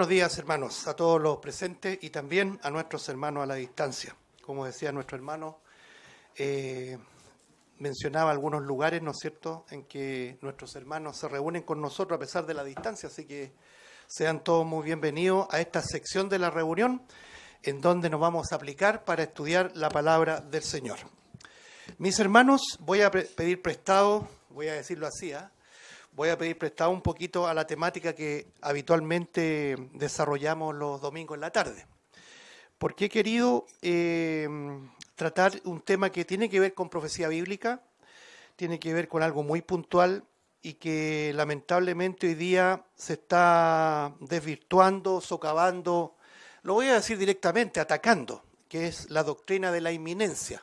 buenos días, hermanos, a todos los presentes y también a nuestros hermanos a la distancia. Como decía nuestro hermano, mencionaba algunos lugares, ¿no es cierto?, en que nuestros hermanos se reúnen con nosotros a pesar de la distancia, así que sean todos muy bienvenidos a esta sección de la reunión en donde nos vamos a aplicar para estudiar la palabra del Señor. Mis hermanos, voy a pedir prestado, voy a decirlo así, voy a pedir prestado un poquito a la temática que habitualmente desarrollamos los domingos en la tarde, porque he querido tratar un tema que tiene que ver con profecía bíblica, tiene que ver con algo muy puntual y que lamentablemente hoy día se está desvirtuando, socavando, lo voy a decir directamente, atacando, que es la doctrina de la inminencia.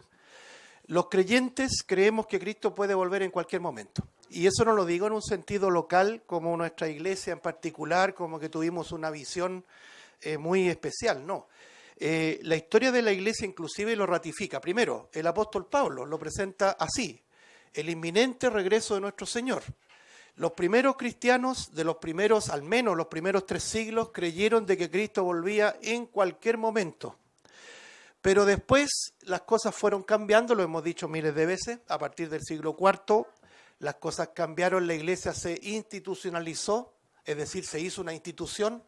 Los creyentes creemos que Cristo puede volver en cualquier momento. Y eso no lo digo en un sentido local, como nuestra iglesia en particular, como que tuvimos una visión muy especial, no. La historia de la iglesia inclusive lo ratifica. Primero, el apóstol Pablo lo presenta así: el inminente regreso de nuestro Señor. Los primeros cristianos, de los primeros, al menos los primeros 3 siglos, creyeron de que Cristo volvía en cualquier momento. Pero después las cosas fueron cambiando, lo hemos dicho miles de veces, a partir del siglo IV, las cosas cambiaron, la iglesia se institucionalizó, es decir, se hizo una institución,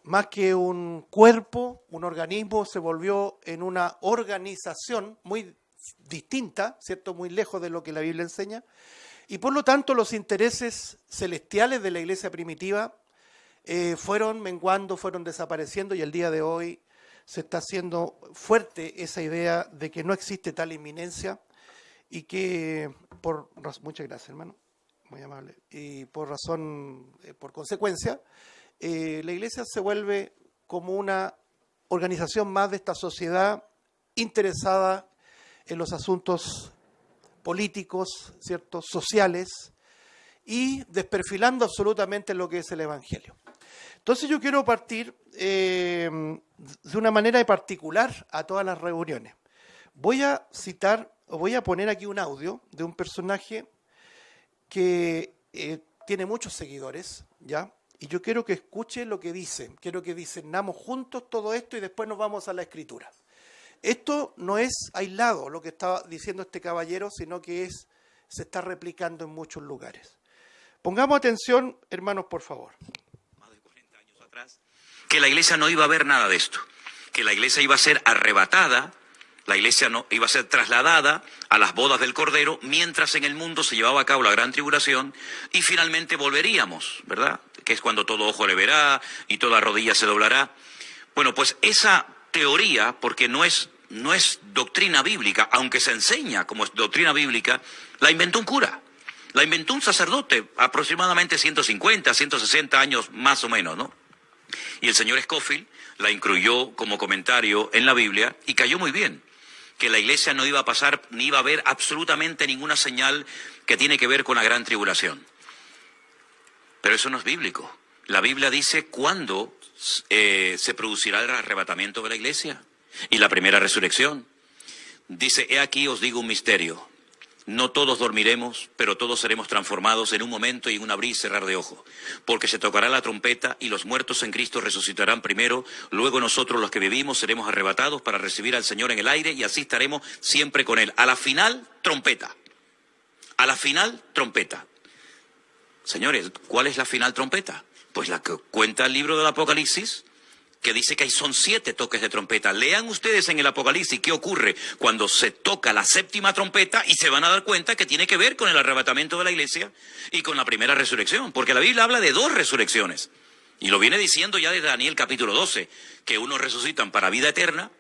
más que un cuerpo, un organismo, se volvió en una organización muy distinta, ¿cierto?, muy lejos de lo que la Biblia enseña, y por lo tanto los intereses celestiales de la iglesia primitiva fueron menguando, fueron desapareciendo, y el día de hoy se está haciendo fuerte esa idea de que no existe tal inminencia y que muchas gracias, hermano, muy amable, y por consecuencia, la iglesia se vuelve como una organización más de esta sociedad interesada en los asuntos políticos, ¿cierto?, sociales, y desperfilando absolutamente lo que es el Evangelio. Entonces yo quiero partir de una manera particular a todas las reuniones. Voy a poner aquí un audio de un personaje que tiene muchos seguidores, ¿ya? Y yo quiero que escuche lo que dice, quiero que discernamos juntos todo esto y después nos vamos a la Escritura. Esto no es aislado lo que estaba diciendo este caballero, sino que se está replicando en muchos lugares. Pongamos atención, hermanos, por favor. Más de 40 años atrás, que la iglesia no iba a ver nada de esto, que la iglesia iba a ser arrebatada, la iglesia no iba a ser trasladada a las bodas del Cordero, mientras en el mundo se llevaba a cabo la gran tribulación, y finalmente volveríamos, ¿verdad?, que es cuando todo ojo le verá y toda rodilla se doblará. Bueno, pues esa teoría, porque no es doctrina bíblica, aunque se enseña como doctrina bíblica, la inventó un cura, la inventó un sacerdote, aproximadamente 150, 160 años más o menos, ¿no? Y el señor Scofield la incluyó como comentario en la Biblia y cayó muy bien, que la iglesia no iba a pasar, ni iba a haber absolutamente ninguna señal que tiene que ver con la gran tribulación. Pero eso no es bíblico. La Biblia dice cuándo se producirá el arrebatamiento de la iglesia y la primera resurrección. Dice: he aquí os digo un misterio. No todos dormiremos, pero todos seremos transformados en un momento y en un abrir y cerrar de ojos. Porque se tocará la trompeta y los muertos en Cristo resucitarán primero. Luego nosotros, los que vivimos, seremos arrebatados para recibir al Señor en el aire y así estaremos siempre con Él. A la final, trompeta. A la final, trompeta. Señores, ¿cuál es la final trompeta? Pues la que cuenta el libro del Apocalipsis, que dice que son 7 toques de trompeta. Lean ustedes en el Apocalipsis qué ocurre cuando se toca la 7ª trompeta y se van a dar cuenta que tiene que ver con el arrebatamiento de la iglesia y con la primera resurrección. Porque la Biblia habla de 2 resurrecciones. Y lo viene diciendo ya desde Daniel capítulo 12, que unos resucitan para vida eterna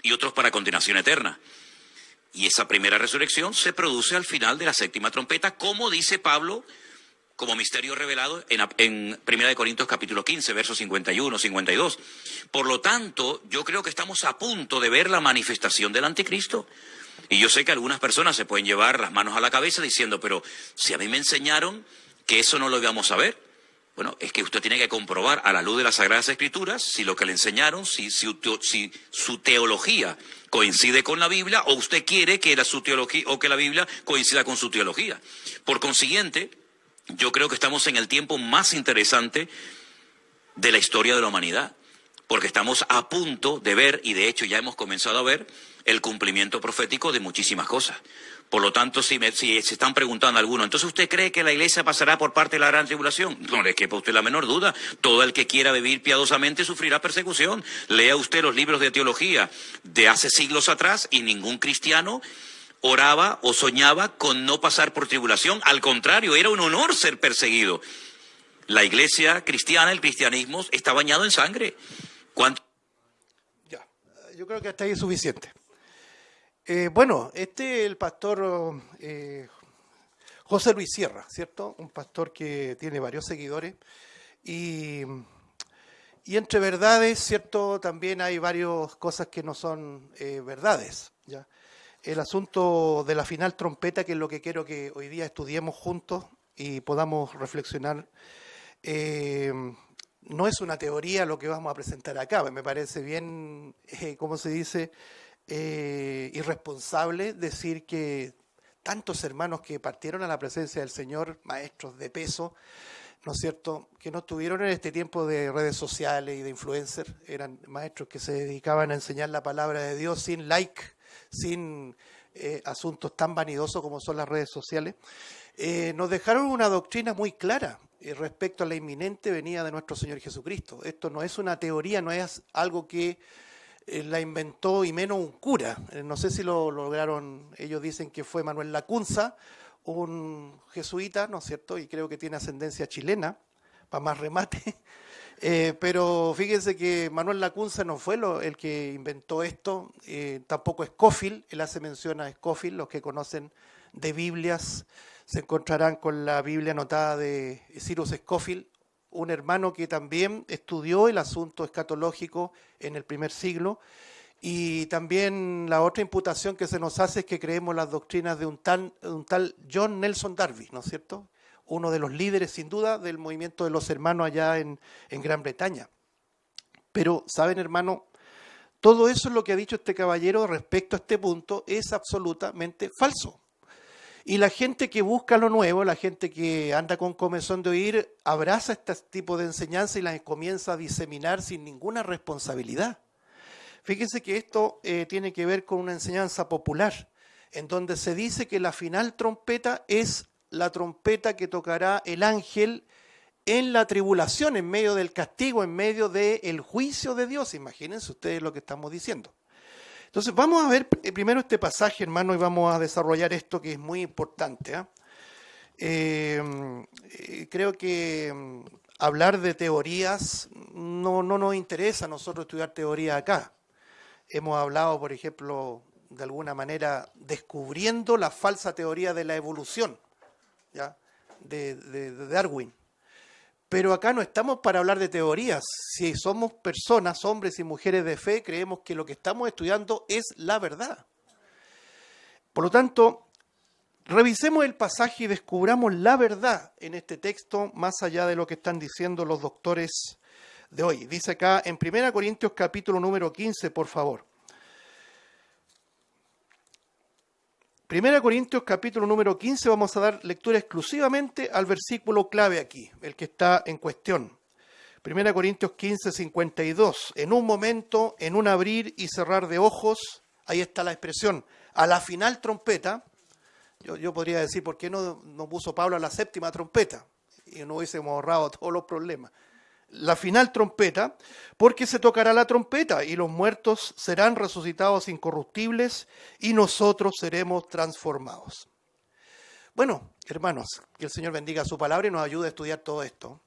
y otros para condenación eterna. Y esa primera resurrección se produce al final de la 7ª trompeta, como dice Pablo, como misterio revelado en 1 Corintios capítulo 15, versos 51, 52. Por lo tanto, yo creo que estamos a punto de ver la manifestación del anticristo. Y yo sé que algunas personas se pueden llevar las manos a la cabeza diciendo: pero si a mí me enseñaron que eso no lo íbamos a ver. Bueno, es que usted tiene que comprobar a la luz de las Sagradas Escrituras si lo que le enseñaron, si su teología coincide con la Biblia, o usted quiere que su teología o que la Biblia coincida con su teología. Por consiguiente, yo creo que estamos en el tiempo más interesante de la historia de la humanidad, porque estamos a punto de ver, y de hecho ya hemos comenzado a ver, el cumplimiento profético de muchísimas cosas. Por lo tanto, si se están preguntando algunos, ¿entonces usted cree que la iglesia pasará por parte de la gran tribulación? No le quepa a usted la menor duda. Todo el que quiera vivir piadosamente sufrirá persecución. Lea usted los libros de teología de hace siglos atrás y ningún cristiano oraba o soñaba con no pasar por tribulación. Al contrario, era un honor ser perseguido. La iglesia cristiana, el cristianismo, está bañado en sangre. ¿Cuánto? Ya, yo creo que hasta ahí es suficiente. Bueno, el pastor José Luis Sierra, ¿cierto? Un pastor que tiene varios seguidores y entre verdades, ¿cierto? También hay varias cosas que no son verdades, ¿ya? El asunto de la final trompeta, que es lo que quiero que hoy día estudiemos juntos y podamos reflexionar, no es una teoría lo que vamos a presentar acá, me parece bien, ¿cómo se dice?, irresponsable decir que tantos hermanos que partieron a la presencia del Señor, maestros de peso, ¿no es cierto?, que no estuvieron en este tiempo de redes sociales y de influencers, eran maestros que se dedicaban a enseñar la palabra de Dios sin like, sin asuntos tan vanidosos como son las redes sociales, nos dejaron una doctrina muy clara respecto a la inminente venida de nuestro Señor Jesucristo. Esto no es una teoría, no es algo que la inventó y menos un cura. No sé si lo lograron, ellos dicen que fue Manuel Lacunza, un jesuita, ¿no es cierto? Y creo que tiene ascendencia chilena, para más remate. Pero fíjense que Manuel Lacunza no fue el que inventó esto, tampoco Scofield, él hace mención a Scofield, los que conocen de Biblias se encontrarán con la Biblia anotada de Cyrus Scofield, un hermano que también estudió el asunto escatológico en el primer siglo, y también la otra imputación que se nos hace es que creemos las doctrinas de un tal John Nelson Darby, ¿no es cierto?, uno de los líderes sin duda del movimiento de los hermanos allá en Gran Bretaña. Pero, ¿saben, hermano? Todo eso es lo que ha dicho este caballero respecto a este punto es absolutamente falso. Y la gente que busca lo nuevo, la gente que anda con comezón de oír, abraza este tipo de enseñanza y las comienza a diseminar sin ninguna responsabilidad. Fíjense que esto tiene que ver con una enseñanza popular, en donde se dice que la final trompeta es la trompeta que tocará el ángel en la tribulación, en medio del castigo, en medio del juicio de Dios. Imagínense ustedes lo que estamos diciendo. Entonces vamos a ver primero este pasaje, hermano, y vamos a desarrollar esto que es muy importante. Creo que hablar de teorías no nos interesa a nosotros estudiar teoría acá. Hemos hablado, por ejemplo, de alguna manera descubriendo la falsa teoría de la evolución, ¿ya?, de Darwin. Pero acá no estamos para hablar de teorías. Si somos personas, hombres y mujeres de fe, creemos que lo que estamos estudiando es la verdad. Por lo tanto, revisemos el pasaje y descubramos la verdad en este texto, más allá de lo que están diciendo los doctores de hoy. Dice acá en 1 Corintios capítulo número 15, por favor. 1 Corintios capítulo número 15, vamos a dar lectura exclusivamente al versículo clave aquí, el que está en cuestión. 1 Corintios 15, 52. En un momento, en un abrir y cerrar de ojos, ahí está la expresión, a la final trompeta. Yo podría decir, ¿por qué no puso Pablo a la séptima trompeta? Y no hubiésemos ahorrado todos los problemas. La final trompeta, porque se tocará la trompeta y los muertos serán resucitados incorruptibles y nosotros seremos transformados. Bueno, hermanos, que el Señor bendiga su palabra y nos ayude a estudiar todo esto.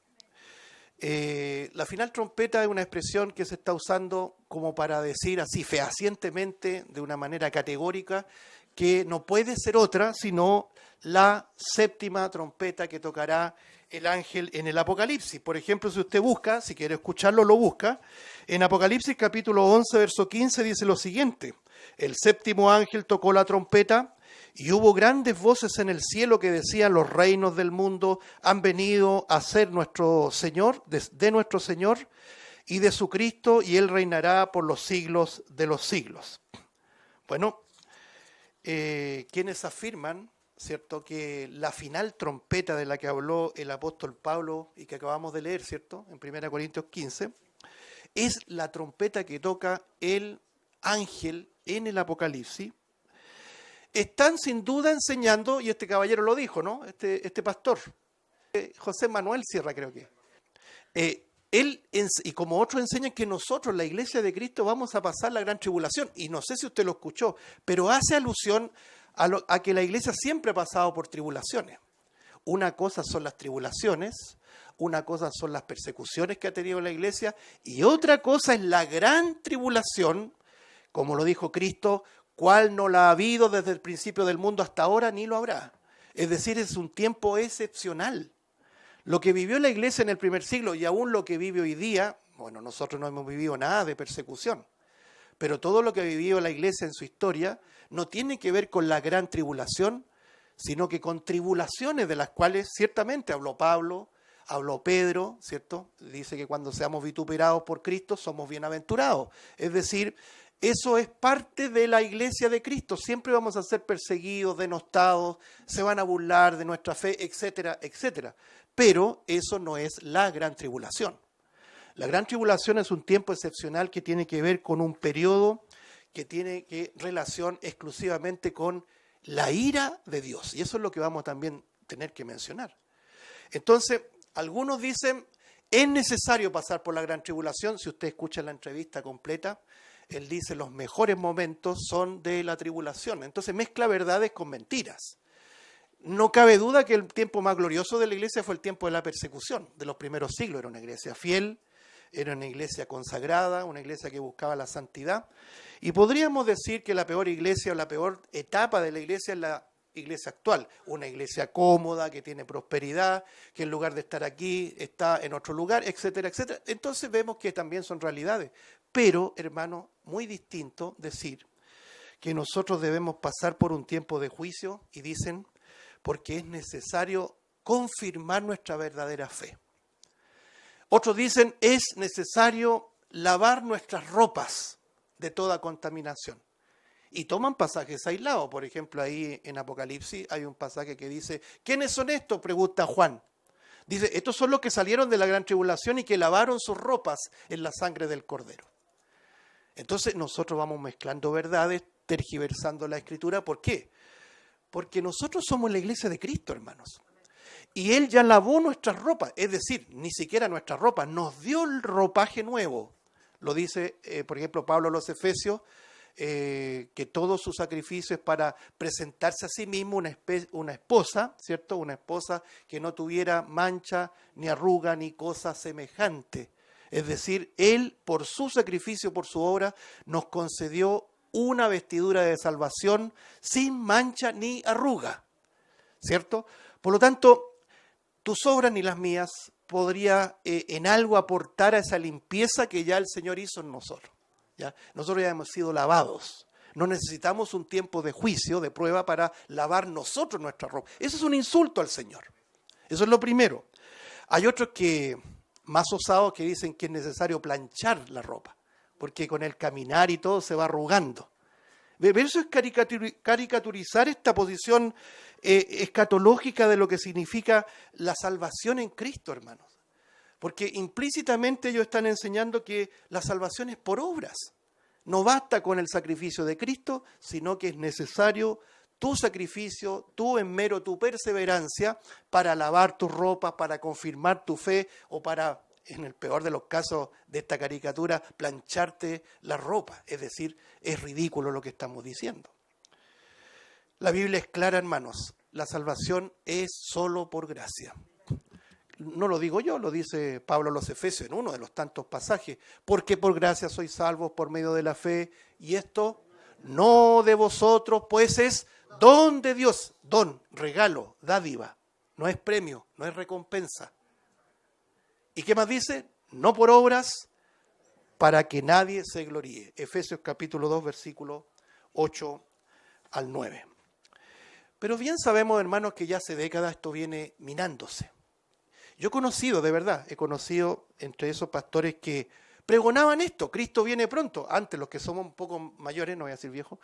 La final trompeta es una expresión que se está usando como para decir así fehacientemente, de una manera categórica, que no puede ser otra sino la séptima trompeta que tocará el ángel en el Apocalipsis. Por ejemplo, si usted busca, si quiere escucharlo, lo busca. En Apocalipsis capítulo 11, verso 15 dice lo siguiente: el séptimo ángel tocó la trompeta y hubo grandes voces en el cielo que decían: los reinos del mundo han venido a ser nuestro Señor, de nuestro Señor y de su Cristo, y Él reinará por los siglos de los siglos. Bueno, quienes afirman ¿cierto?, que la final trompeta de la que habló el apóstol Pablo y que acabamos de leer, ¿cierto?, en 1 Corintios 15, es la trompeta que toca el ángel en el Apocalipsis. Están sin duda enseñando, y este caballero lo dijo, ¿no?, este pastor, José Manuel Sierra creo que. Él, y como otros enseñan que nosotros, la Iglesia de Cristo, vamos a pasar la gran tribulación. Y no sé si usted lo escuchó, pero hace alusión a que la Iglesia siempre ha pasado por tribulaciones. Una cosa son las tribulaciones, una cosa son las persecuciones que ha tenido la Iglesia, y otra cosa es la gran tribulación, como lo dijo Cristo, cual no la ha habido desde el principio del mundo hasta ahora, ni lo habrá. Es decir, es un tiempo excepcional. Lo que vivió la Iglesia en el primer siglo y aún lo que vive hoy día, bueno, nosotros no hemos vivido nada de persecución, pero todo lo que ha vivido la Iglesia en su historia no tiene que ver con la gran tribulación, sino que con tribulaciones de las cuales ciertamente habló Pablo, habló Pedro, ¿cierto? Dice que cuando seamos vituperados por Cristo somos bienaventurados. Es decir, eso es parte de la Iglesia de Cristo. Siempre vamos a ser perseguidos, denostados, se van a burlar de nuestra fe, etcétera, etcétera. Pero eso no es la gran tribulación. La gran tribulación es un tiempo excepcional que tiene que ver con un periodo que tiene relación exclusivamente con la ira de Dios. Y eso es lo que vamos a también tener que mencionar. Entonces, algunos dicen, es necesario pasar por la gran tribulación. Si usted escucha la entrevista completa, él dice los mejores momentos son de la tribulación. Entonces mezcla verdades con mentiras. No cabe duda que el tiempo más glorioso de la iglesia fue el tiempo de la persecución, de los primeros siglos. Era una iglesia fiel, era una iglesia consagrada, una iglesia que buscaba la santidad. Y podríamos decir que la peor iglesia o la peor etapa de la iglesia es la iglesia actual. Una iglesia cómoda, que tiene prosperidad, que en lugar de estar aquí está en otro lugar, etcétera, etcétera. Entonces vemos que también son realidades. Pero, hermano, muy distinto decir que nosotros debemos pasar por un tiempo de juicio, y dicen, porque es necesario confirmar nuestra verdadera fe. Otros dicen, es necesario lavar nuestras ropas de toda contaminación. Y toman pasajes aislados. Por ejemplo, ahí en Apocalipsis hay un pasaje que dice, ¿quiénes son estos?, pregunta Juan. Dice, estos son los que salieron de la gran tribulación y que lavaron sus ropas en la sangre del Cordero. Entonces nosotros vamos mezclando verdades, tergiversando la Escritura. ¿Por qué? Porque nosotros somos la iglesia de Cristo, hermanos. Y Él ya lavó nuestras ropas, es decir, ni siquiera nuestras ropas, nos dio el ropaje nuevo. Lo dice, por ejemplo, Pablo a los Efesios, que todo su sacrificio es para presentarse a sí mismo una esposa, ¿cierto? Una esposa que no tuviera mancha, ni arruga, ni cosa semejante. Es decir, Él, por su sacrificio, por su obra, nos concedió una vestidura de salvación sin mancha ni arruga, ¿cierto? Por lo tanto, tus obras ni las mías podría en algo aportar a esa limpieza que ya el Señor hizo en nosotros, ¿ya? Nosotros ya hemos sido lavados. No necesitamos un tiempo de juicio, de prueba, para lavar nosotros nuestra ropa. Eso es un insulto al Señor. Eso es lo primero. Hay otros más osados que dicen que es necesario planchar la ropa, porque con el caminar y todo se va arrugando. Pero eso es caricaturizar esta posición escatológica de lo que significa la salvación en Cristo, hermanos. Porque implícitamente ellos están enseñando que la salvación es por obras. No basta con el sacrificio de Cristo, sino que es necesario tu sacrificio, tu perseverancia para lavar tus ropas, para confirmar tu fe o para, en el peor de los casos de esta caricatura, plancharte la ropa. Es decir, es ridículo lo que estamos diciendo. La Biblia es clara, hermanos. La salvación es solo por gracia. No lo digo yo, lo dice Pablo a los Efesios en uno de los tantos pasajes. Porque por gracia sois salvos por medio de la fe, y esto no de vosotros, pues es don de Dios. Don, regalo, dádiva. No es premio, no es recompensa. ¿Y qué más dice? No por obras, para que nadie se gloríe. Efesios capítulo 2, versículo 8 al 9. Pero bien sabemos, hermanos, que ya hace décadas esto viene minándose. Yo he conocido, de verdad, entre esos pastores que pregonaban esto, Cristo viene pronto. Antes, los que somos un poco mayores, no voy a decir viejos,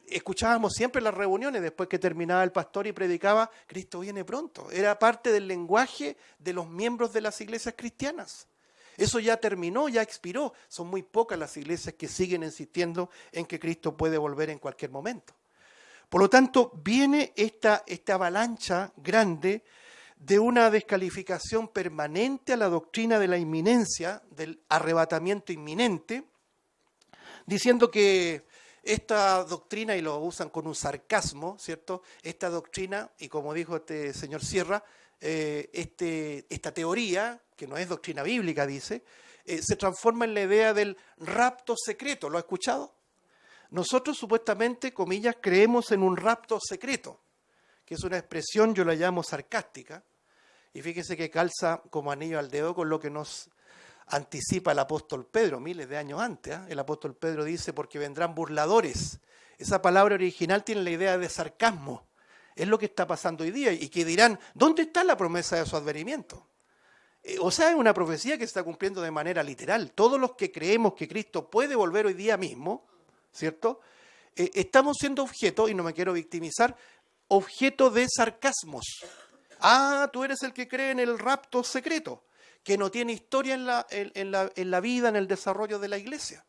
escuchábamos siempre las reuniones después que terminaba el pastor y predicaba, Cristo viene pronto. Era parte del lenguaje de los miembros de las iglesias cristianas. Eso ya terminó, ya expiró. Son muy pocas las iglesias que siguen insistiendo en que Cristo puede volver en cualquier momento. Por lo tanto, viene esta avalancha grande de una descalificación permanente a la doctrina de la inminencia, del arrebatamiento inminente, diciendo que esta doctrina, y lo usan con un sarcasmo, ¿cierto? Esta doctrina, y como dijo este señor Sierra, esta teoría, que no es doctrina bíblica, dice, se transforma en la idea del rapto secreto. ¿Lo ha escuchado? Nosotros supuestamente, comillas, creemos en un rapto secreto, que es una expresión, yo la llamo sarcástica, y fíjese que calza como anillo al dedo con lo que nos anticipa el apóstol Pedro, miles de años antes. El apóstol Pedro dice, porque vendrán burladores. Esa palabra original tiene la idea de sarcasmo. Es lo que está pasando hoy día, y que dirán, ¿dónde está la promesa de su advenimiento? O sea, es una profecía que se está cumpliendo de manera literal. Todos los que creemos que Cristo puede volver hoy día mismo, ¿cierto? Estamos siendo objeto, y no me quiero victimizar, objeto de sarcasmos. Ah, tú eres el que cree en el rapto secreto, que no tiene historia en la vida, en el desarrollo de la iglesia,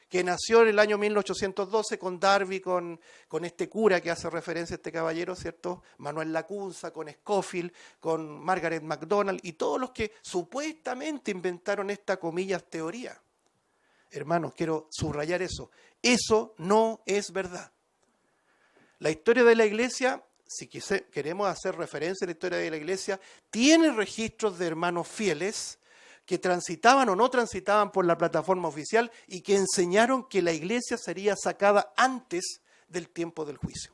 que nació en el año 1812 con Darby, con este cura que hace referencia a este caballero, ¿cierto? Manuel Lacunza, con Scofield, con Margaret MacDonald y todos los que supuestamente inventaron esta, comillas, teoría. Hermanos, quiero subrayar eso. Eso no es verdad. La historia de la iglesia, si queremos hacer referencia a la historia de la iglesia, tiene registros de hermanos fieles que transitaban o no transitaban por la plataforma oficial y que enseñaron que la iglesia sería sacada antes del tiempo del juicio.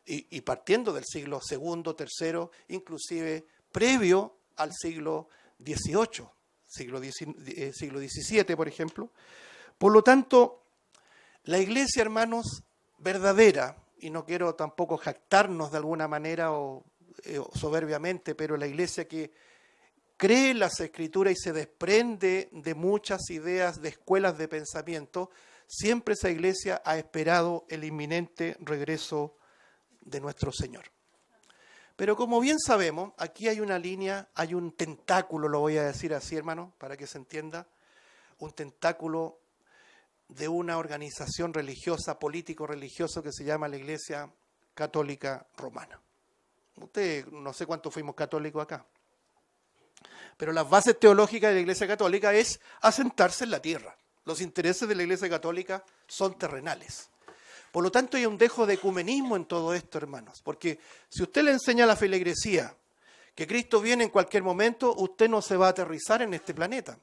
Y partiendo del siglo II, III, inclusive previo al siglo XVIII, siglo XVII, por ejemplo. Por lo tanto, la iglesia, hermanos, verdadera, y no quiero tampoco jactarnos de alguna manera o soberbiamente, pero la iglesia que cree en las Escrituras y se desprende de muchas ideas de escuelas de pensamiento, siempre esa iglesia ha esperado el inminente regreso de nuestro Señor. Pero como bien sabemos, aquí hay una línea, hay un tentáculo, lo voy a decir así, hermano, para que se entienda, un tentáculo de una organización religiosa, político-religioso que se llama la Iglesia Católica Romana. Usted, no sé cuántos fuimos católicos acá, pero las bases teológicas de la Iglesia Católica es asentarse en la tierra. Los intereses de la Iglesia Católica son terrenales. Por lo tanto, hay un dejo de ecumenismo en todo esto, hermanos, porque si usted le enseña a la feligresía que Cristo viene en cualquier momento, usted no se va a aterrizar en este planeta.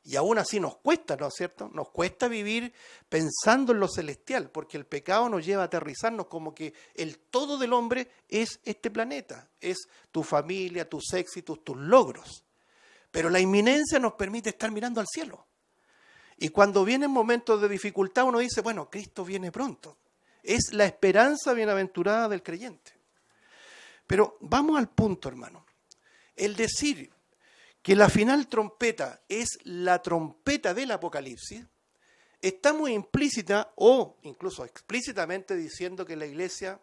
Y aún así nos cuesta, ¿no es cierto? Nos cuesta vivir pensando en lo celestial, porque el pecado nos lleva a aterrizarnos como que el todo del hombre es este planeta, es tu familia, tus éxitos, tus logros. Pero la inminencia nos permite estar mirando al cielo. Y cuando vienen momentos de dificultad uno dice, bueno, Cristo viene pronto. Es la esperanza bienaventurada del creyente. Pero vamos al punto, hermano. El decir que la final trompeta es la trompeta del Apocalipsis, está muy implícita o incluso explícitamente diciendo que la iglesia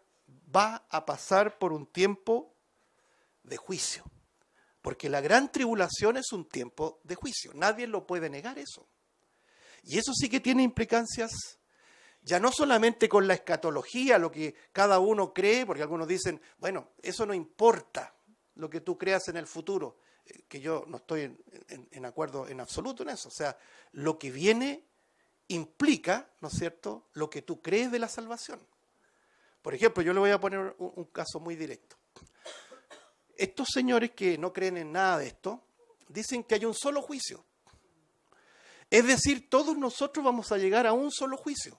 va a pasar por un tiempo de juicio. Porque la gran tribulación es un tiempo de juicio. Nadie lo puede negar eso. Y eso sí que tiene implicancias, ya no solamente con la escatología, lo que cada uno cree, porque algunos dicen, bueno, eso no importa, lo que tú creas en el futuro, que yo no estoy en acuerdo en absoluto en eso. O sea, lo que viene implica, ¿no es cierto?, lo que tú crees de la salvación. Por ejemplo, yo le voy a poner un caso muy directo. Estos señores que no creen en nada de esto, dicen que hay un solo juicio. Es decir, todos nosotros vamos a llegar a un solo juicio.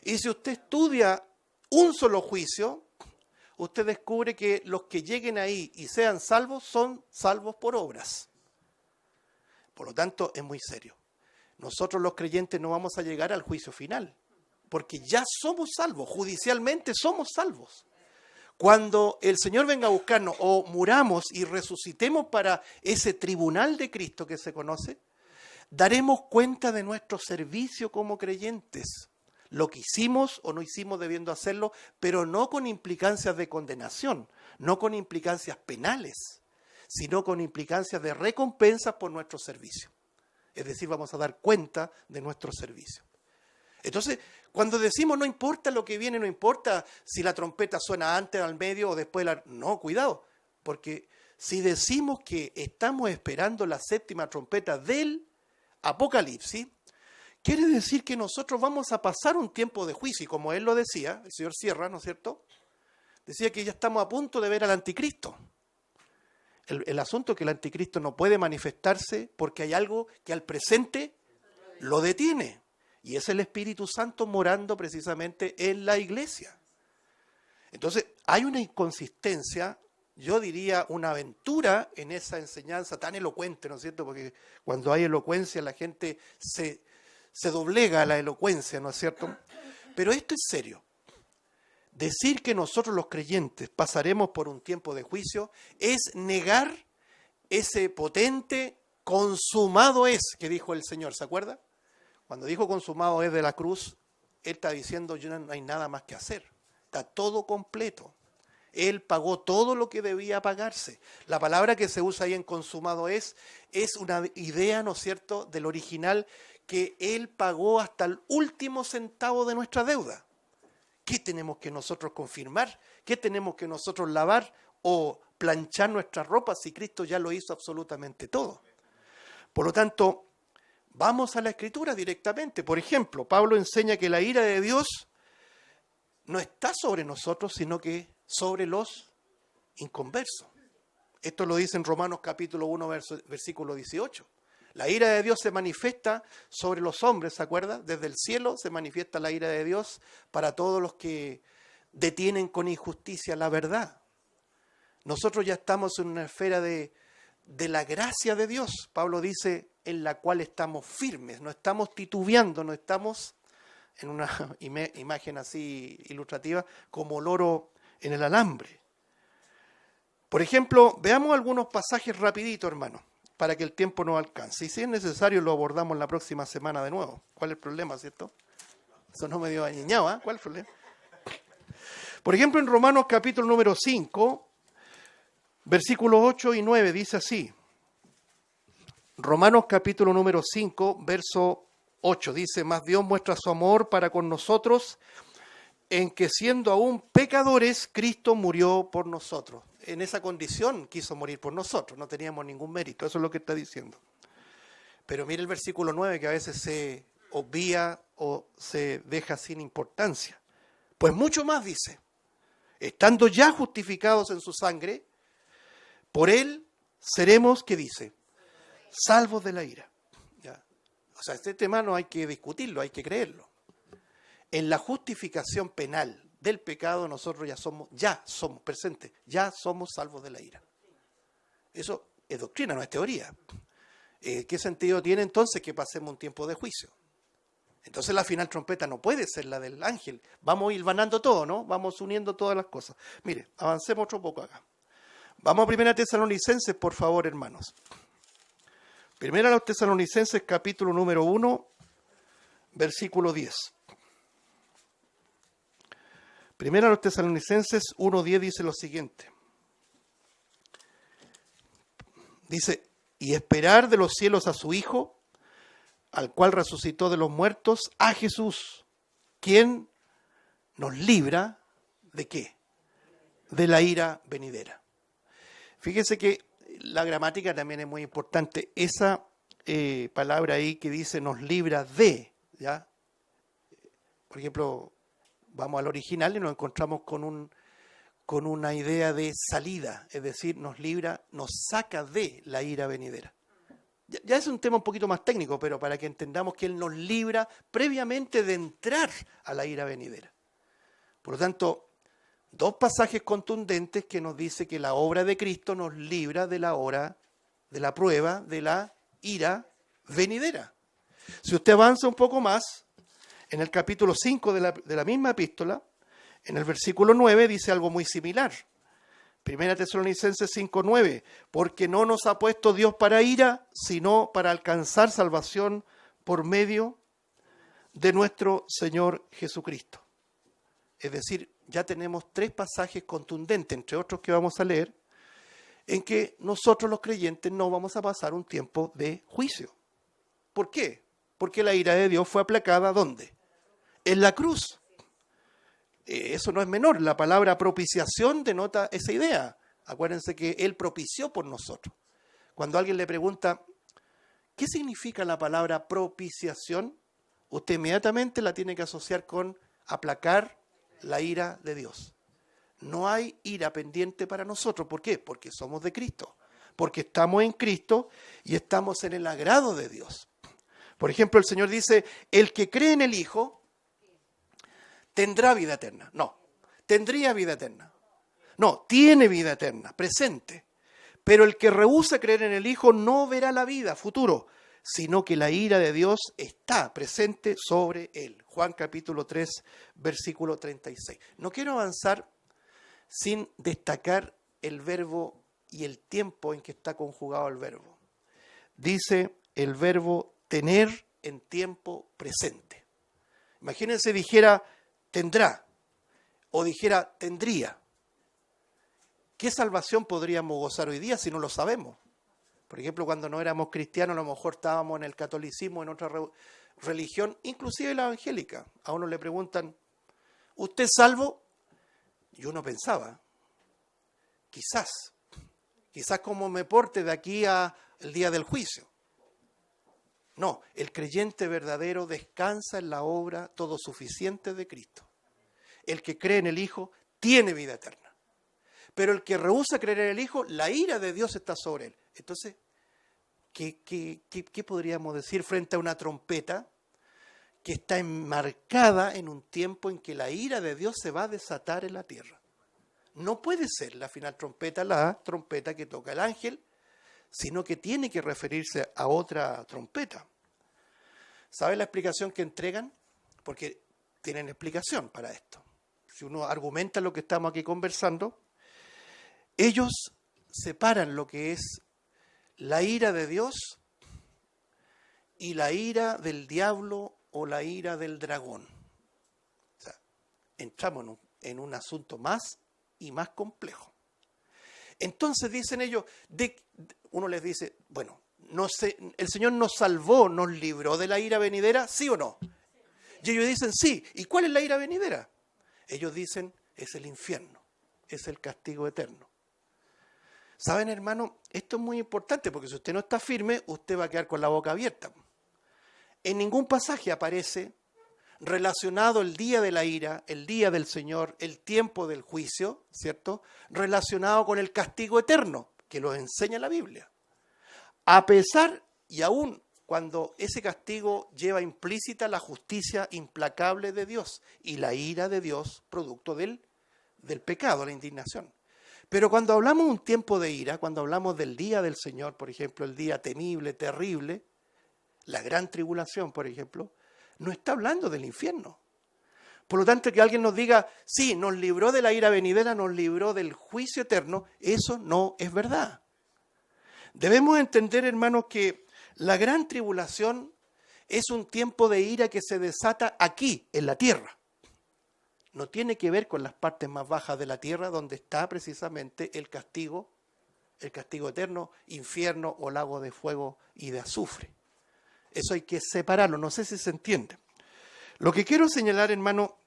Y si usted estudia un solo juicio, usted descubre que los que lleguen ahí y sean salvos son salvos por obras. Por lo tanto, es muy serio. Nosotros los creyentes no vamos a llegar al juicio final, porque ya somos salvos, judicialmente somos salvos. Cuando el Señor venga a buscarnos o muramos y resucitemos para ese tribunal de Cristo que se conoce, daremos cuenta de nuestro servicio como creyentes, lo que hicimos o no hicimos debiendo hacerlo, pero no con implicancias de condenación, no con implicancias penales, sino con implicancias de recompensas por nuestro servicio. Es decir, vamos a dar cuenta de nuestro servicio. Entonces, cuando decimos no importa lo que viene, no importa si la trompeta suena antes, al medio o después, no, cuidado, porque si decimos que estamos esperando la séptima trompeta del Apocalipsis, quiere decir que nosotros vamos a pasar un tiempo de juicio, y como él lo decía, el señor Sierra, ¿no es cierto? Decía que ya estamos a punto de ver al anticristo. El asunto es que el anticristo no puede manifestarse porque hay algo que al presente lo detiene. Y es el Espíritu Santo morando precisamente en la iglesia. Entonces, hay una inconsistencia, yo diría una aventura en esa enseñanza tan elocuente, ¿no es cierto? Porque cuando hay elocuencia la gente se doblega a la elocuencia, ¿no es cierto? Pero esto es serio. Decir que nosotros los creyentes pasaremos por un tiempo de juicio es negar ese potente consumado es que dijo el Señor, ¿se acuerda? Cuando dijo consumado es de la cruz, Él está diciendo ya no hay nada más que hacer, está todo completo. Él pagó todo lo que debía pagarse. La palabra que se usa ahí en consumado es una idea, ¿no es cierto?, del original, que Él pagó hasta el último centavo de nuestra deuda. ¿Qué tenemos que nosotros confirmar? ¿Qué tenemos que nosotros lavar o planchar nuestras ropas si Cristo ya lo hizo absolutamente todo? Por lo tanto, vamos a la Escritura directamente. Por ejemplo, Pablo enseña que la ira de Dios no está sobre nosotros, sino que sobre los inconversos. Esto lo dice en Romanos capítulo 1, versículo 18. La ira de Dios se manifiesta sobre los hombres, ¿se acuerda? Desde el cielo se manifiesta la ira de Dios para todos los que detienen con injusticia la verdad. Nosotros ya estamos en una esfera de la gracia de Dios. Pablo dice, en la cual estamos firmes, no estamos titubeando, no estamos en una imagen así ilustrativa como loro en el alambre. Por ejemplo, veamos algunos pasajes rapidito, hermano, para que el tiempo no alcance. Y si es necesario lo abordamos la próxima semana de nuevo. ¿Cuál es el problema, cierto? Eso no me dio añeñado, ¿eh? ¿Cuál es el problema? Por ejemplo, en Romanos capítulo número 5, versículos 8 y 9, dice así. Romanos capítulo número 5, verso 8, dice, mas Dios muestra su amor para con nosotros, en que siendo aún pecadores, Cristo murió por nosotros. En esa condición quiso morir por nosotros, no teníamos ningún mérito, eso es lo que está diciendo. Pero mire el versículo 9, que a veces se obvia o se deja sin importancia. Pues mucho más dice, estando ya justificados en su sangre, por él seremos, ¿qué dice? Salvos de la ira. ¿Ya? O sea, este tema no hay que discutirlo, hay que creerlo. En la justificación penal del pecado nosotros ya somos presentes, ya somos salvos de la ira. Eso es doctrina, no es teoría. ¿Qué sentido tiene entonces que pasemos un tiempo de juicio? Entonces la final trompeta no puede ser la del ángel. Vamos hilvanando todo, ¿no? Vamos uniendo todas las cosas. Mire, avancemos otro poco acá. Vamos a 1 Tesalonicenses, por favor, hermanos. 1 Tesalonicenses, capítulo número 1, versículo 10. 1 Tesalonicenses 1:10 dice lo siguiente. Dice, y esperar de los cielos a su Hijo, al cual resucitó de los muertos, a Jesús, quien nos libra ¿de qué? De la ira venidera. Fíjese que la gramática también es muy importante. Esa palabra ahí que dice nos libra de, ¿ya? Por ejemplo, vamos al original y nos encontramos con una idea de salida, es decir, nos libra, nos saca de la ira venidera. Ya es un tema un poquito más técnico, pero para que entendamos que Él nos libra previamente de entrar a la ira venidera. Por lo tanto, dos pasajes contundentes que nos dice que la obra de Cristo nos libra de la hora, de la prueba, de la ira venidera. Si usted avanza un poco más, en el capítulo 5 de la misma epístola, en el versículo 9 dice algo muy similar. Primera Tesalonicenses 5:9, porque no nos ha puesto Dios para ira, sino para alcanzar salvación por medio de nuestro Señor Jesucristo. Es decir, ya tenemos 3 pasajes contundentes, entre otros que vamos a leer, en que nosotros los creyentes no vamos a pasar un tiempo de juicio. ¿Por qué? Porque la ira de Dios fue aplacada, ¿dónde? En la cruz. Eso no es menor, la palabra propiciación denota esa idea. Acuérdense que Él propició por nosotros. Cuando alguien le pregunta, ¿qué significa la palabra propiciación? Usted inmediatamente la tiene que asociar con aplacar la ira de Dios. No hay ira pendiente para nosotros. ¿Por qué? Porque somos de Cristo. Porque estamos en Cristo y estamos en el agrado de Dios. Por ejemplo, el Señor dice, el que cree en el Hijo tendrá vida eterna. No, tendría vida eterna. No, tiene vida eterna, presente. Pero el que rehúsa creer en el Hijo no verá la vida, futuro, sino que la ira de Dios está presente sobre él. Juan capítulo 3, versículo 36. No quiero avanzar sin destacar el verbo y el tiempo en que está conjugado el verbo. Dice el verbo tener en tiempo presente. Imagínense dijera tendrá o dijera tendría. ¿Qué salvación podríamos gozar hoy día si no lo sabemos? Por ejemplo, cuando no éramos cristianos, a lo mejor estábamos en el catolicismo, en otra religión, inclusive la evangélica. A uno le preguntan, ¿usted es salvo? Y uno pensaba, quizás como me porte de aquí al día del juicio. No, el creyente verdadero descansa en la obra todo suficiente de Cristo. El que cree en el Hijo tiene vida eterna. Pero el que rehúsa creer en el Hijo, la ira de Dios está sobre él. Entonces, ¿qué podríamos decir frente a una trompeta que está enmarcada en un tiempo en que la ira de Dios se va a desatar en la tierra? No puede ser la final trompeta la trompeta que toca el ángel, sino que tiene que referirse a otra trompeta. ¿Sabe la explicación que entregan? Porque tienen explicación para esto. Si uno argumenta lo que estamos aquí conversando, ellos separan lo que es la ira de Dios y la ira del diablo o la ira del dragón. O sea, entramos en un asunto más y más complejo. Entonces dicen ellos, uno les dice, bueno, no sé, el Señor nos salvó, nos libró de la ira venidera, ¿sí o no? Y ellos dicen, sí. ¿Y cuál es la ira venidera? Ellos dicen, es el infierno, es el castigo eterno. ¿Saben, hermano? Esto es muy importante porque si usted no está firme, usted va a quedar con la boca abierta. En ningún pasaje aparece relacionado el día de la ira, el día del Señor, el tiempo del juicio, ¿cierto? Relacionado con el castigo eterno, que lo enseña la Biblia. A pesar y aún cuando ese castigo lleva implícita la justicia implacable de Dios y la ira de Dios producto del pecado, la indignación. Pero cuando hablamos de un tiempo de ira, cuando hablamos del día del Señor, por ejemplo, el día temible, terrible, la gran tribulación, por ejemplo, no está hablando del infierno. Por lo tanto, que alguien nos diga, sí, nos libró de la ira venidera, nos libró del juicio eterno, eso no es verdad. Debemos entender, hermanos, que la gran tribulación es un tiempo de ira que se desata aquí, en la tierra. No tiene que ver con las partes más bajas de la tierra, donde está precisamente el castigo eterno, infierno o lago de fuego y de azufre. Eso hay que separarlo, no sé si se entiende. Lo que quiero señalar, hermano,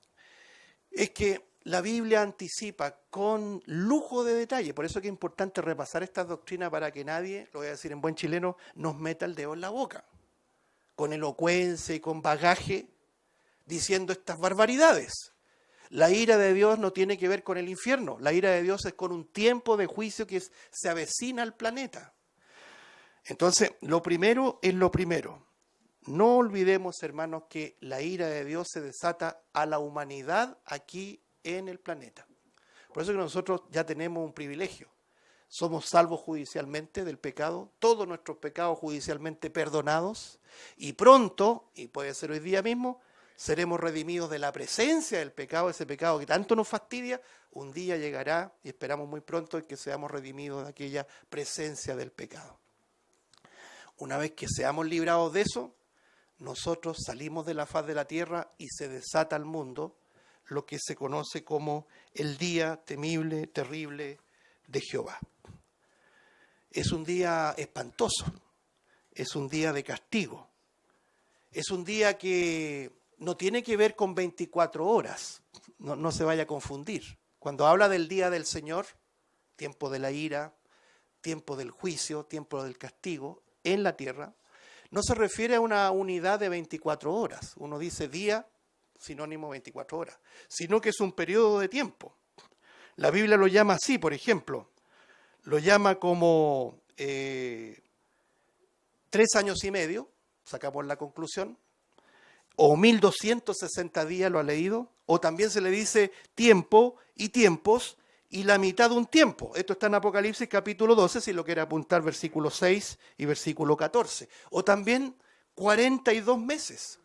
es que la Biblia anticipa con lujo de detalle, por eso es que es importante repasar estas doctrinas para que nadie, lo voy a decir en buen chileno, nos meta el dedo en la boca, con elocuencia y con bagaje, diciendo estas barbaridades. La ira de Dios no tiene que ver con el infierno, la ira de Dios es con un tiempo de juicio que se avecina al planeta. Entonces, lo primero es lo primero. No olvidemos, hermanos, que la ira de Dios se desata a la humanidad aquí en el planeta. Por eso que nosotros ya tenemos un privilegio. Somos salvos judicialmente del pecado, todos nuestros pecados judicialmente perdonados, y pronto, y puede ser hoy día mismo, seremos redimidos de la presencia del pecado, ese pecado que tanto nos fastidia. Un día llegará, y esperamos muy pronto, en que seamos redimidos de aquella presencia del pecado. Una vez que seamos librados de eso, nosotros salimos de la faz de la tierra y se desata al mundo lo que se conoce como el día temible, terrible de Jehová. Es un día espantoso, es un día de castigo, es un día que no tiene que ver con 24 horas, no se vaya a confundir. Cuando habla del día del Señor, tiempo de la ira, tiempo del juicio, tiempo del castigo en la tierra, no se refiere a una unidad de 24 horas. Uno dice día, sinónimo 24 horas, sino que es un periodo de tiempo. La Biblia lo llama así, por ejemplo, lo llama como 3 años y medio, sacamos la conclusión, o 1260 días, lo ha leído, o también se le dice tiempo y tiempos, y la mitad de un tiempo. Esto está en Apocalipsis capítulo 12, si lo quiere apuntar, versículo 6 y versículo 14. O también 42 meses.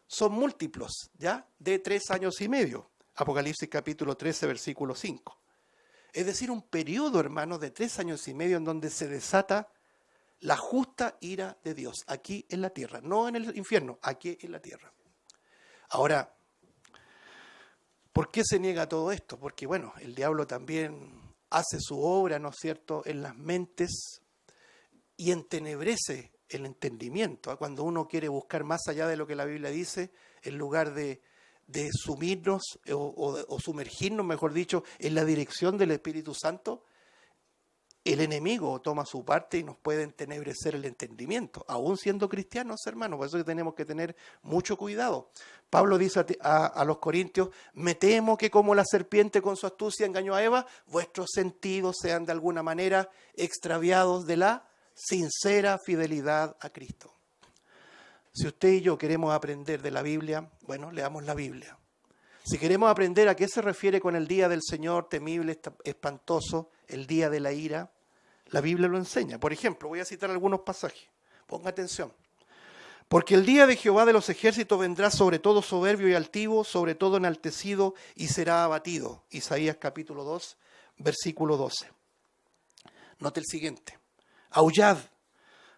Son múltiplos, ¿ya? De 3 años y medio. Apocalipsis capítulo 13, versículo 5. Es decir, un periodo, hermanos, de 3 años y medio en donde se desata la justa ira de Dios, aquí en la tierra. No en el infierno, aquí en la tierra. Ahora, ¿por qué se niega todo esto? Porque, bueno, el diablo también hace su obra, ¿no es cierto?, en las mentes y entenebrece el entendimiento. Cuando uno quiere buscar más allá de lo que la Biblia dice, en lugar de sumirnos o sumergirnos, mejor dicho, en la dirección del Espíritu Santo, el enemigo toma su parte y nos puede entenebrecer el entendimiento, aún siendo cristianos, hermanos. Por eso que tenemos que tener mucho cuidado. Pablo dice a los corintios: me temo que como la serpiente con su astucia engañó a Eva, vuestros sentidos sean de alguna manera extraviados de la sincera fidelidad a Cristo. Si usted y yo queremos aprender de la Biblia, bueno, leamos la Biblia. Si queremos aprender a qué se refiere con el día del Señor temible, espantoso, el día de la ira, la Biblia lo enseña. Por ejemplo, voy a citar algunos pasajes. Ponga atención. Porque el día de Jehová de los ejércitos vendrá sobre todo soberbio y altivo, sobre todo enaltecido, y será abatido. Isaías capítulo 2, versículo 12. Note el siguiente. Aullad,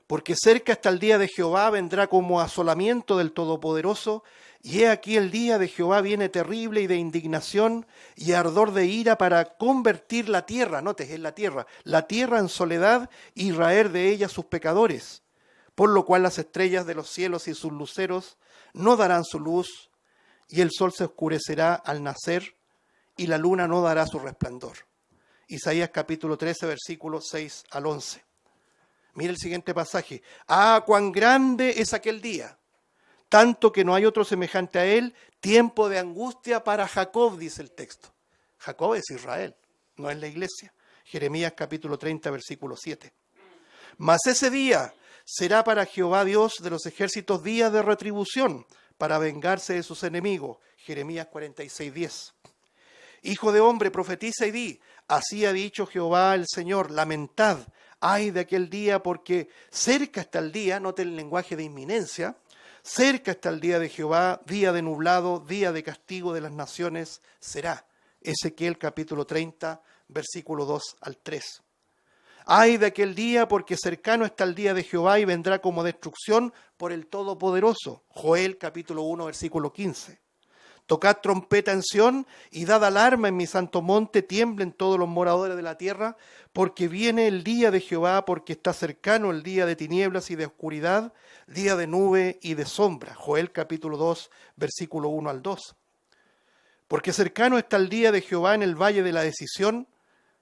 porque cerca está el día de Jehová, vendrá como asolamiento del Todopoderoso, y he aquí el día de Jehová viene terrible y de indignación y ardor de ira para convertir la tierra, note, es la tierra en soledad y raer de ella sus pecadores, por lo cual las estrellas de los cielos y sus luceros no darán su luz, y el sol se oscurecerá al nacer, y la luna no dará su resplandor. Isaías capítulo 13, versículos 6 al 11. Mire el siguiente pasaje. ¡Ah, cuán grande es aquel día! Tanto que no hay otro semejante a él, tiempo de angustia para Jacob, dice el texto. Jacob es Israel, no es la iglesia. Jeremías capítulo 30, versículo 7. Mas ese día será para Jehová Dios de los ejércitos día de retribución, para vengarse de sus enemigos. Jeremías 46, 10. Hijo de hombre, profetiza y di, así ha dicho Jehová el Señor, lamentad, ay de aquel día, porque cerca está el día, note el lenguaje de inminencia, cerca está el día de Jehová, día de nublado, día de castigo de las naciones será. Ezequiel capítulo 30, versículo 2 al 3. Ay de aquel día, porque cercano está el día de Jehová y vendrá como destrucción por el Todopoderoso. Joel capítulo 1, versículo 15. Tocad trompeta en Sión y dad alarma en mi santo monte, tiemblen todos los moradores de la tierra, porque viene el día de Jehová, porque está cercano el día de tinieblas y de oscuridad, día de nube y de sombra. Joel capítulo 2, versículo 1 al 2. Porque cercano está el día de Jehová en el valle de la decisión.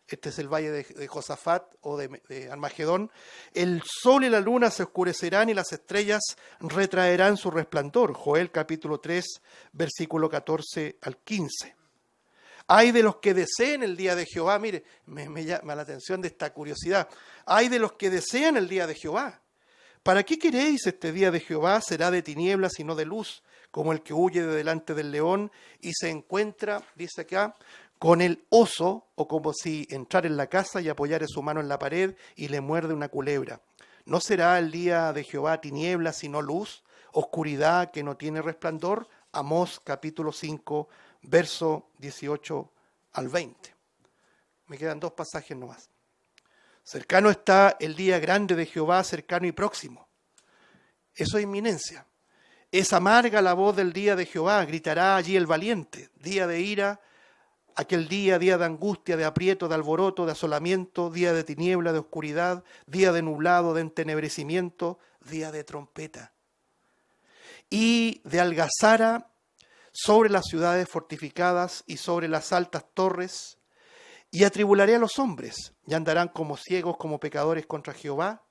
Este es el valle de Josafat o de Armagedón. El sol y la luna se oscurecerán y las estrellas retraerán su resplandor. Joel capítulo 3, versículo 14 al 15. Hay de los que deseen el día de Jehová. Mire, me llama la atención de esta curiosidad. Hay de los que desean el día de Jehová. ¿Para qué queréis este día de Jehová? Será de tinieblas y no de luz, como el que huye de delante del león y se encuentra, dice acá, con el oso, o como si entrara en la casa y apoyara su mano en la pared y le muerde una culebra. ¿No será el día de Jehová tinieblas sino luz, oscuridad que no tiene resplandor? Amós capítulo 5, verso 18 al 20. Me quedan 2 pasajes nomás. Cercano está el día grande de Jehová, cercano y próximo. Eso es inminencia. Es amarga la voz del día de Jehová, gritará allí el valiente. Día de ira, aquel día de angustia, de aprieto, de alboroto, de asolamiento, día de tiniebla, de oscuridad, día de nublado, de entenebrecimiento, día de trompeta. Y de algazara sobre las ciudades fortificadas y sobre las altas torres, y atribularé a los hombres, y andarán como ciegos, como pecadores contra Jehová.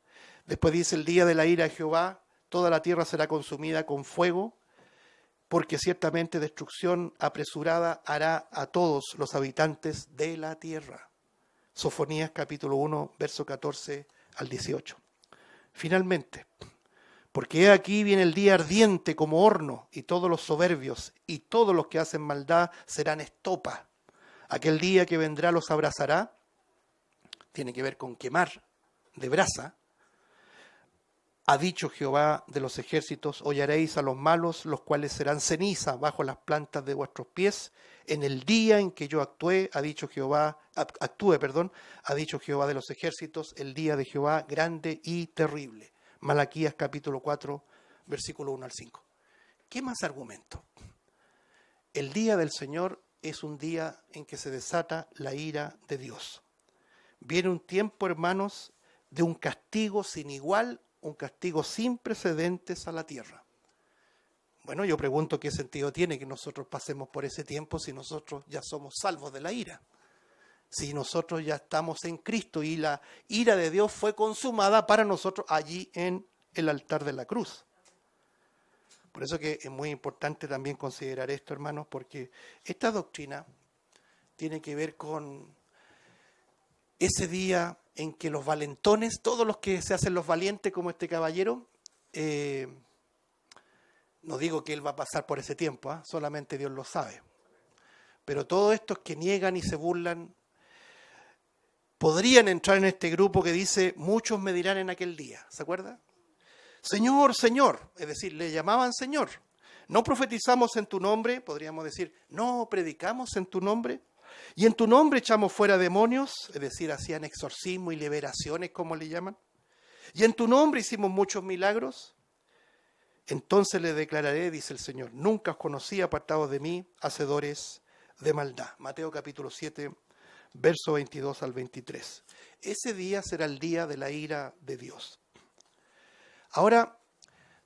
Después dice el día de la ira de Jehová, toda la tierra será consumida con fuego, porque ciertamente destrucción apresurada hará a todos los habitantes de la tierra. Sofonías capítulo 1, verso 14 al 18. Finalmente, porque he aquí viene el día ardiente como horno, y todos los soberbios y todos los que hacen maldad serán estopa. Aquel día que vendrá los abrazará, tiene que ver con quemar de brasa. Ha dicho Jehová de los ejércitos, hollaréis a los malos, los cuales serán ceniza bajo las plantas de vuestros pies, en el día en que yo actúe, ha dicho Jehová de los ejércitos, el día de Jehová grande y terrible. Malaquías capítulo 4, versículo 1 al 5. ¿Qué más argumento? El día del Señor es un día en que se desata la ira de Dios. Viene un tiempo, hermanos, de un castigo sin igual, un castigo sin precedentes a la tierra. Bueno, yo pregunto qué sentido tiene que nosotros pasemos por ese tiempo si nosotros ya somos salvos de la ira. Si nosotros ya estamos en Cristo y la ira de Dios fue consumada para nosotros allí en el altar de la cruz. Por eso que es muy importante también considerar esto, hermanos, porque esta doctrina tiene que ver con ese día en que los valentones, todos los que se hacen los valientes como este caballero, no digo que él va a pasar por ese tiempo, solamente Dios lo sabe, pero todos estos que niegan y se burlan podrían entrar en este grupo que dice, muchos me dirán en aquel día, ¿se acuerda? Señor, Señor, es decir, le llamaban Señor. No profetizamos en tu nombre, podríamos decir, no predicamos en tu nombre, y en tu nombre echamos fuera demonios, es decir, hacían exorcismo y liberaciones, como le llaman, y en tu nombre hicimos muchos milagros. Entonces le declararé, dice el Señor, nunca os conocí, apartados de mí, hacedores de maldad. Mateo capítulo 7, verso 22 al 23. Ese día será el día de la ira de Dios. Ahora,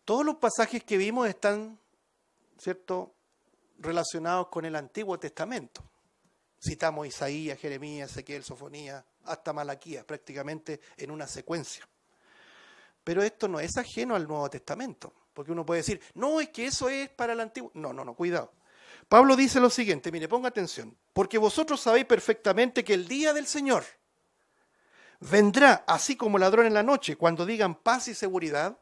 todos los pasajes que vimos están, ¿cierto?, relacionados con el Antiguo Testamento. Citamos Isaías, Jeremías, Ezequiel, Sofonías, hasta Malaquías, prácticamente en una secuencia. Pero esto no es ajeno al Nuevo Testamento, porque uno puede decir, no, es que eso es para el Antiguo. No, cuidado. Pablo dice lo siguiente, mire, ponga atención, porque vosotros sabéis perfectamente que el día del Señor vendrá así como ladrón en la noche, cuando digan paz y seguridad,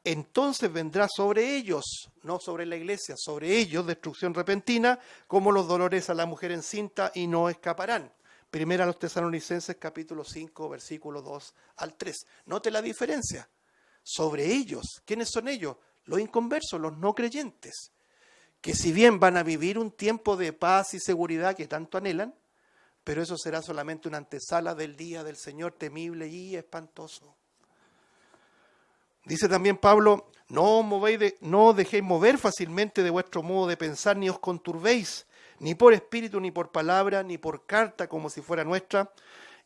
entonces vendrá sobre ellos, no sobre la iglesia, sobre ellos destrucción repentina, como los dolores a la mujer encinta, y no escaparán. Primera a los Tesalonicenses capítulo 5, versículo 2 al 3. Note la diferencia. Sobre ellos, ¿quiénes son ellos? Los inconversos, los no creyentes, que si bien van a vivir un tiempo de paz y seguridad que tanto anhelan, pero eso será solamente una antesala del día del Señor temible y espantoso. Dice también Pablo, no dejéis mover fácilmente de vuestro modo de pensar, ni os conturbéis, ni por espíritu, ni por palabra, ni por carta, como si fuera nuestra,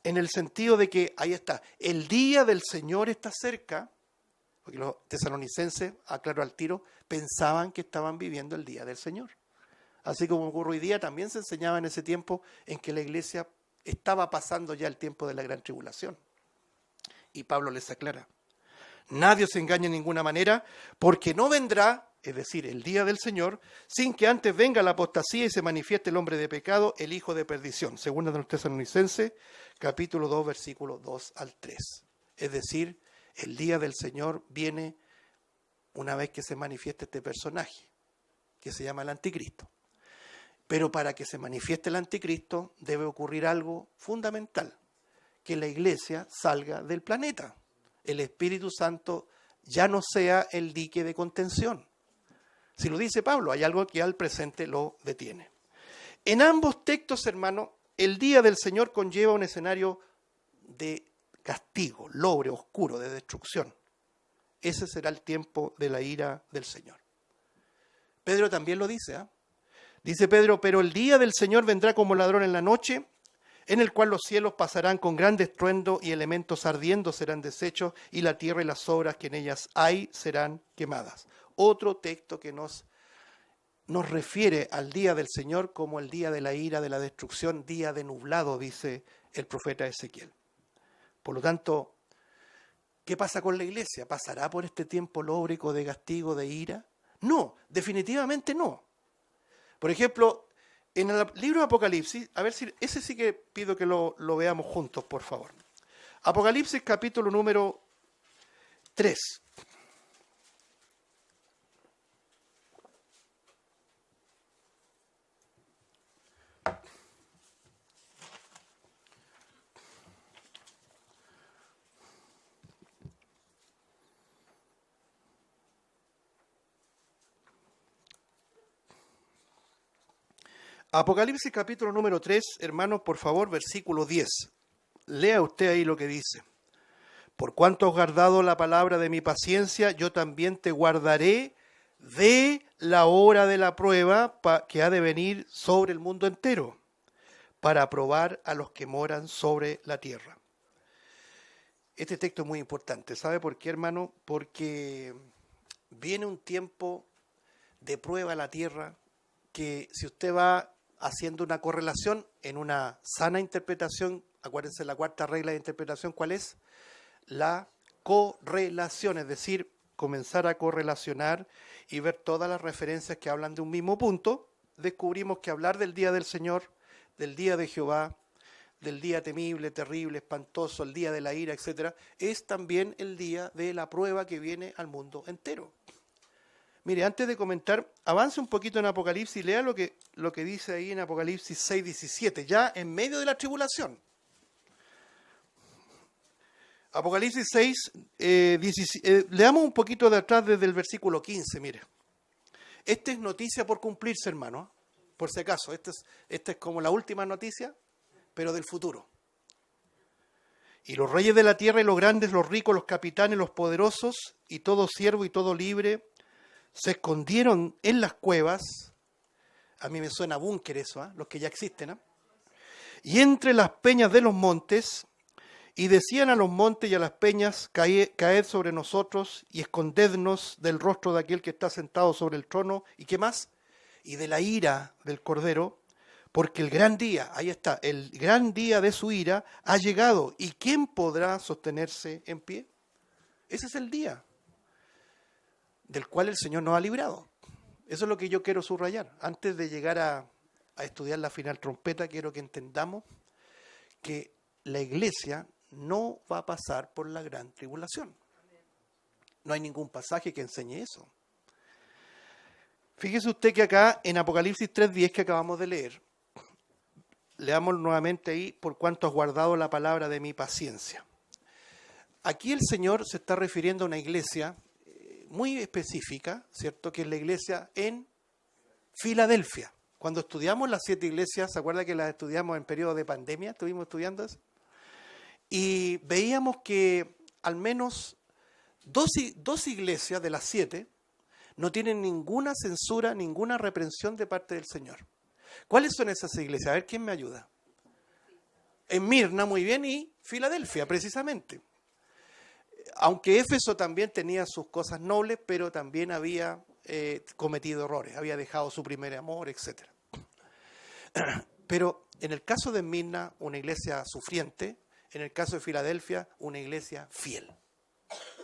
en el sentido de que, ahí está, el día del Señor está cerca, porque los tesalonicenses, aclaro al tiro, pensaban que estaban viviendo el día del Señor. Así como ocurre hoy día, también se enseñaba en ese tiempo en que la iglesia estaba pasando ya el tiempo de la gran tribulación. Y Pablo les aclara, nadie os engañe en ninguna manera, porque no vendrá, es decir, el día del Señor, sin que antes venga la apostasía y se manifieste el hombre de pecado, el hijo de perdición. Segunda de los Tesalonicenses, capítulo 2, versículos 2 al 3. Es decir, el día del Señor viene una vez que se manifieste este personaje, que se llama el anticristo. Pero para que se manifieste el anticristo debe ocurrir algo fundamental, que la iglesia salga del planeta. El Espíritu Santo ya no sea el dique de contención. Si lo dice Pablo, hay algo que al presente lo detiene. En ambos textos, hermano, el día del Señor conlleva un escenario de castigo, logro, oscuro, de destrucción. Ese será el tiempo de la ira del Señor. Pedro también lo dice, ¿eh? Dice Pedro, pero el día del Señor vendrá como ladrón en la noche, en el cual los cielos pasarán con gran estruendo y elementos ardiendo serán deshechos y la tierra y las obras que en ellas hay serán quemadas. Otro texto que nos refiere al día del Señor como el día de la ira, de la destrucción, día de nublado, dice el profeta Ezequiel. Por lo tanto, ¿qué pasa con la iglesia? ¿Pasará por este tiempo lóbrego de castigo, de ira? No, definitivamente no. Por ejemplo, en el libro de Apocalipsis, a ver si ese sí que pido que lo veamos juntos, por favor. Apocalipsis capítulo número 3. Apocalipsis capítulo número 3, hermanos, por favor, versículo 10. Lea usted ahí lo que dice. Por cuanto has guardado la palabra de mi paciencia, yo también te guardaré de la hora de la prueba que ha de venir sobre el mundo entero, para probar a los que moran sobre la tierra. Este texto es muy importante. ¿Sabe por qué, hermano? Porque viene un tiempo de prueba a la tierra que si usted va haciendo una correlación en una sana interpretación, acuérdense la cuarta regla de interpretación, ¿cuál es? La correlación, es decir, comenzar a correlacionar y ver todas las referencias que hablan de un mismo punto, descubrimos que hablar del día del Señor, del día de Jehová, del día temible, terrible, espantoso, el día de la ira, etc., es también el día de la prueba que viene al mundo entero. Mire, antes de comentar, avance un poquito en Apocalipsis y lea lo que dice ahí en Apocalipsis 6:17, ya en medio de la tribulación. Apocalipsis 6, leamos un poquito de atrás desde el versículo 15, mire. Esta es noticia por cumplirse, hermano, por si acaso. Esta es como la última noticia, pero del futuro. Y los reyes de la tierra y los grandes, los ricos, los capitanes, los poderosos, y todo siervo y todo libre, se escondieron en las cuevas. A mí me suena búnker eso, los que ya existen. Y entre las peñas de los montes, y decían a los montes y a las peñas, caed sobre nosotros y escondednos del rostro de aquel que está sentado sobre el trono. ¿Y qué más? Y de la ira del Cordero, porque el gran día, ahí está, el gran día de su ira ha llegado. ¿Y quién podrá sostenerse en pie? Ese es el día del cual el Señor nos ha librado. Eso es lo que yo quiero subrayar. Antes de llegar a estudiar la final trompeta, quiero que entendamos que la iglesia no va a pasar por la gran tribulación. No hay ningún pasaje que enseñe eso. Fíjese usted que acá en Apocalipsis 3:10 que acabamos de leer, leamos nuevamente ahí, por cuanto has guardado la palabra de mi paciencia. Aquí el Señor se está refiriendo a una iglesia muy específica, ¿cierto? Que es la iglesia en Filadelfia. Cuando estudiamos las 7 iglesias, ¿se acuerda que las estudiamos en periodo de pandemia? Estuvimos estudiando eso. Y veíamos que al menos dos iglesias de las 7 no tienen ninguna censura, ninguna reprensión de parte del Señor. ¿Cuáles son esas iglesias? A ver, ¿quién me ayuda? En Mirna, muy bien, y Filadelfia, precisamente. Aunque Éfeso también tenía sus cosas nobles, pero también había cometido errores, había dejado su primer amor, etc. Pero en el caso de Mirna, una iglesia sufriente, en el caso de Filadelfia, una iglesia fiel,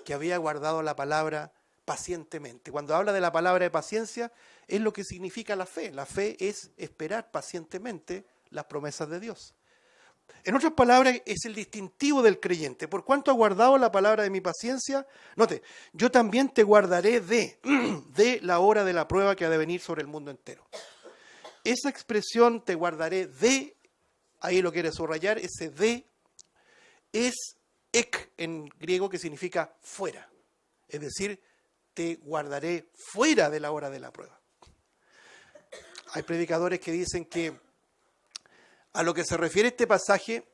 que había guardado la palabra pacientemente. Cuando habla de la palabra de paciencia, es lo que significa la fe. La fe es esperar pacientemente las promesas de Dios. En otras palabras, es el distintivo del creyente. Por cuanto has guardado la palabra de mi paciencia, note, yo también te guardaré de la hora de la prueba que ha de venir sobre el mundo entero. Esa expresión, te guardaré de, ahí lo quiere subrayar, ese de es ek en griego, que significa fuera. Es decir, te guardaré fuera de la hora de la prueba. Hay predicadores que dicen que a lo que se refiere este pasaje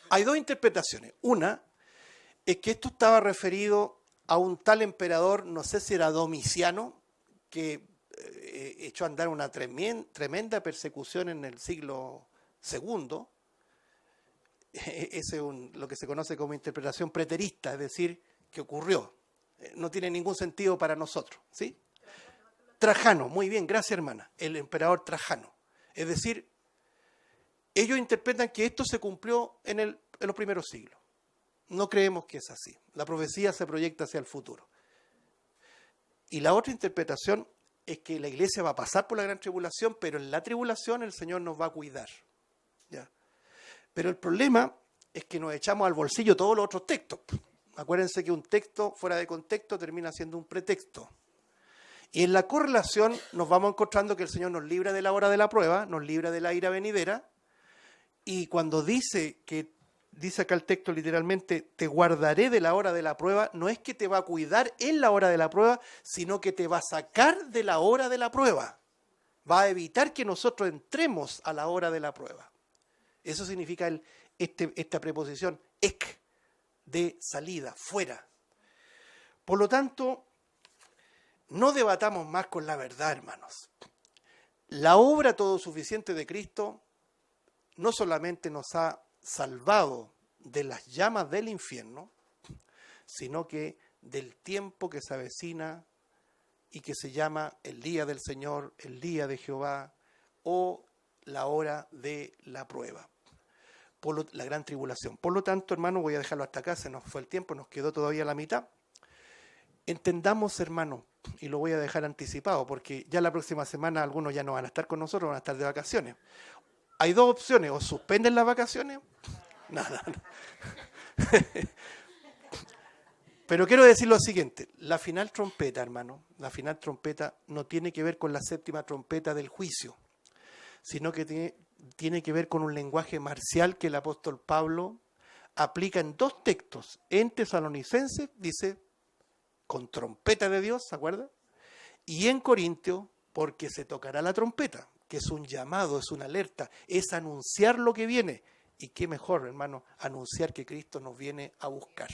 hay dos interpretaciones. Una es que esto estaba referido a un tal emperador, no sé si era Domiciano, que echó a andar una tremenda persecución en el siglo II. Ese es lo que se conoce como interpretación preterista, es decir, que ocurrió. No tiene ningún sentido para nosotros, ¿sí? Trajano, muy bien, gracias hermana, el emperador Trajano. Es decir, ellos interpretan que esto se cumplió en los primeros siglos. No creemos que es así. La profecía se proyecta hacia el futuro. Y la otra interpretación es que la iglesia va a pasar por la gran tribulación, pero en la tribulación el Señor nos va a cuidar. ¿Ya? Pero el problema es que nos echamos al bolsillo todos los otros textos. Acuérdense que un texto fuera de contexto termina siendo un pretexto. Y en la correlación nos vamos encontrando que el Señor nos libra de la hora de la prueba, nos libra de la ira venidera, y cuando dice acá el texto literalmente, te guardaré de la hora de la prueba, no es que te va a cuidar en la hora de la prueba, sino que te va a sacar de la hora de la prueba. Va a evitar que nosotros entremos a la hora de la prueba. Eso significa esta preposición, ek, de salida, fuera. Por lo tanto, no debatamos más con la verdad, hermanos. La obra todo suficiente de Cristo no solamente nos ha salvado de las llamas del infierno, sino que del tiempo que se avecina y que se llama el día del Señor, el día de Jehová o la hora de la prueba, la gran tribulación. Por lo tanto, hermano, voy a dejarlo hasta acá, se nos fue el tiempo, nos quedó todavía la mitad. Entendamos, hermano, y lo voy a dejar anticipado, porque ya la próxima semana algunos ya no van a estar con nosotros, van a estar de vacaciones. Hay dos opciones, o suspenden las vacaciones, nada. Pero quiero decir lo siguiente, la final trompeta, hermano, la final trompeta no tiene que ver con la séptima trompeta del juicio, sino que tiene que ver con un lenguaje marcial que el apóstol Pablo aplica en dos textos. En Tesalonicenses dice, con trompeta de Dios, ¿se acuerda? Y en Corintios, porque se tocará la trompeta, que es un llamado, es una alerta, es anunciar lo que viene. Y qué mejor, hermano, anunciar que Cristo nos viene a buscar.